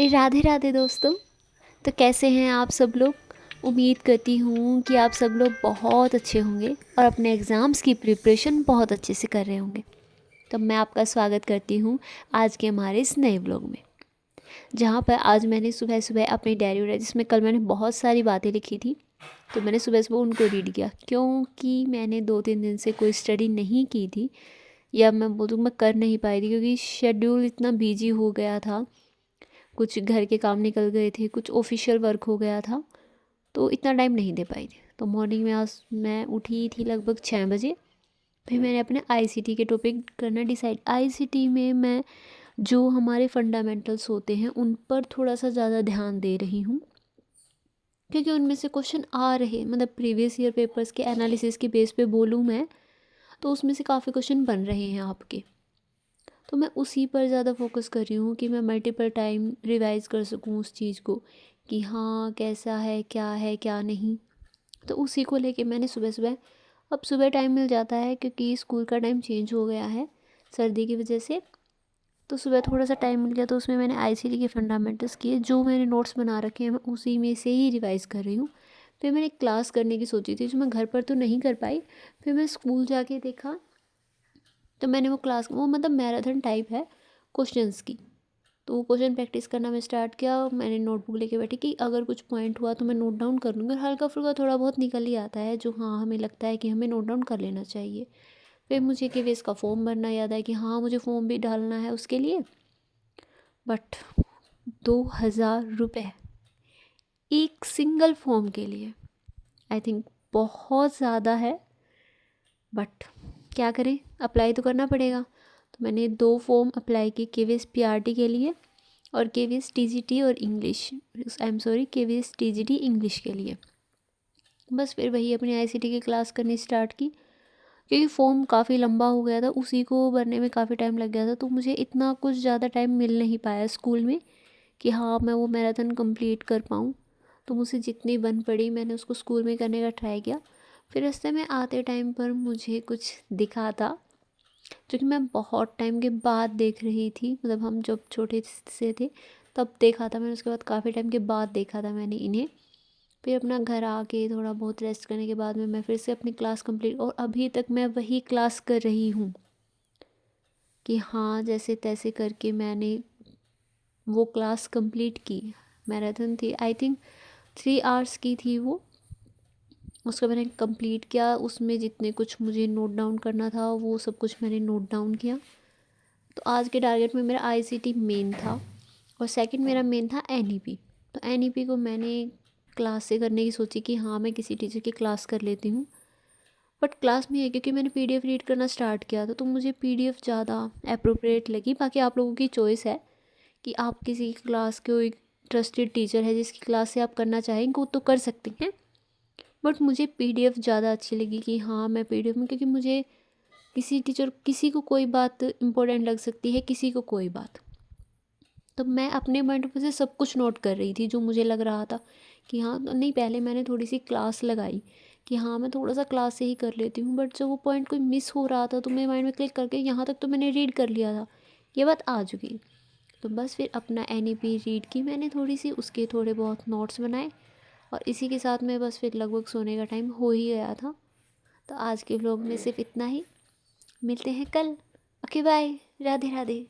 राधे राधे दोस्तों। तो कैसे हैं आप सब लोग। उम्मीद करती हूँ कि आप सब लोग बहुत अच्छे होंगे और अपने एग्ज़ाम्स की प्रिपरेशन बहुत अच्छे से कर रहे होंगे। तो मैं आपका स्वागत करती हूँ आज के हमारे इस नए व्लॉग में, जहाँ पर आज मैंने सुबह सुबह अपनी डायरी उड़ाई, जिसमें कल मैंने बहुत सारी बातें लिखी थी। तो मैंने सुबह सुबह उनको रीड किया, क्योंकि मैंने 2-3 दिन से कोई स्टडी नहीं की थी, या मैं बोलूँ मैं कर नहीं पाई थी, क्योंकि शेड्यूल इतना बिजी हो गया था। कुछ घर के काम निकल गए थे, कुछ ऑफिशियल वर्क हो गया था, तो इतना टाइम नहीं दे पाई थी। तो मॉर्निंग में आज मैं उठी थी लगभग 6 बजे। फिर मैंने अपने आईसीटी के टॉपिक करना डिसाइड। आईसीटी में मैं जो हमारे फंडामेंटल्स होते हैं उन पर थोड़ा सा ज़्यादा ध्यान दे रही हूँ, क्योंकि उनमें से क्वेश्चन आ रहे, मतलब प्रीवियस ईयर पेपर्स के एनालिसिस के बेस पे बोलूँ मैं, तो उसमें से काफ़ी क्वेश्चन बन रहे हैं आपके। तो मैं उसी पर ज़्यादा फोकस कर रही हूँ कि मैं मल्टीपल टाइम रिवाइज़ कर सकूँ उस चीज़ को, कि हाँ कैसा है क्या नहीं। तो उसी को लेके मैंने सुबह सुबह, अब सुबह टाइम मिल जाता है क्योंकि स्कूल का टाइम चेंज हो गया है सर्दी की वजह से। तो सुबह थोड़ा सा टाइम मिल गया, तो उसमें मैंने आईसीटी के फंडामेंटल्स किए, जो मैंने नोट्स बना रखे हैं मैं उसी में से ही रिवाइज़ कर रही हूँ। फिर मैंने क्लास करने की सोची थी, जो मैं घर पर तो नहीं कर पाई। फिर मैं स्कूल जाके देखा, तो मैंने वो क्लास, वो मतलब मैराथन टाइप है क्वेश्चंस की, तो वो क्वेश्चन प्रैक्टिस करना मैं स्टार्ट किया। मैंने नोटबुक लेके बैठी कि अगर कुछ पॉइंट हुआ तो मैं नोट डाउन कर लूँगी, और हल्का फुल्का थोड़ा बहुत निकल ही आता है जो हाँ हमें लगता है कि हमें नोट डाउन कर लेना चाहिए। फिर मुझे केवीएस का फॉर्म भरना याद है कि हाँ मुझे फॉर्म भी डालना है उसके लिए, बट 2,000 रुपये एक सिंगल फॉर्म के लिए, आई थिंक बहुत ज़्यादा है, बट क्या करें, अप्लाई तो करना पड़ेगा। तो मैंने 2 फॉर्म अप्लाई की, केवीएस पीआरटी के लिए और केवीएस टीजीटी और English, I am sorry KVS TGT English के लिए। बस फिर वही अपनी आईसीटी की क्लास करनी स्टार्ट की, क्योंकि फॉर्म काफ़ी लंबा हो गया था, उसी को भरने में काफ़ी टाइम लग गया था। तो मुझे इतना कुछ ज़्यादा टाइम मिल नहीं पाया स्कूल में कि हाँ मैं वो मैराथन कंप्लीट कर पाऊँ। तो मुझसे जितनी बन पड़ी मैंने उसको स्कूल में करने का ट्राई किया। फिर रास्ते में आते टाइम पर मुझे कुछ दिखा था, जो कि मैं बहुत टाइम के बाद देख रही थी, मतलब हम जब छोटे से थे तब देखा था मैंने, उसके बाद काफ़ी टाइम के बाद देखा था मैंने इन्हें। फिर अपना घर आके थोड़ा बहुत रेस्ट करने के बाद में मैं फिर से अपनी क्लास कंप्लीट, और अभी तक मैं वही क्लास कर रही हूँ कि हाँ जैसे तैसे करके मैंने वो क्लास कंप्लीट की। मैराथन थी, आई थिंक 3 आवर्स की थी वो। उसको मैंने कंप्लीट किया, उसमें जितने कुछ मुझे नोट डाउन करना था वो सब कुछ मैंने नोट डाउन किया। तो आज के टारगेट में मेरा आईसीटी मेन था, और सेकंड मेरा मेन था एनईपी। तो एनईपी को मैंने क्लास से करने की सोची कि हाँ मैं किसी टीचर की क्लास कर लेती हूँ। बट क्लास में है क्योंकि मैंने पीडीएफ रीड करना स्टार्ट किया था, तो मुझे पीडीएफ ज़्यादा अप्रोप्रिएट लगी। बाकी आप लोगों की चॉइस है कि आप किसी क्लास के कोई ट्रस्टेड टीचर है जिसकी क्लास से आप करना चाहेंगे वो तो कर सकते हैं, बट मुझे पीडीएफ ज़्यादा अच्छी लगी कि हाँ मैं पीडीएफ में, क्योंकि मुझे किसी टीचर, किसी को कोई बात इम्पोर्टेंट लग सकती है, किसी को कोई बात। तो मैं अपने पॉइंट ऑफ व्यू से सब कुछ नोट कर रही थी जो मुझे लग रहा था कि हाँ, तो नहीं पहले मैंने थोड़ी सी क्लास लगाई कि हाँ मैं थोड़ा सा क्लास से ही कर लेती हूँ, बट जब वो पॉइंट कोई मिस हो रहा था तो मेरे माइंड में क्लिक करके यहाँ तक तो मैंने रीड कर लिया था, ये बात आ चुकी। तो बस फिर अपना एनईपी रीड की मैंने थोड़ी सी, उसके थोड़े बहुत नोट्स बनाए, और इसी के साथ में बस फिर लगभग सोने का टाइम हो ही गया था। तो आज के व्लॉग में सिर्फ इतना ही, मिलते हैं कल। Okay bye, Radhe Radhe.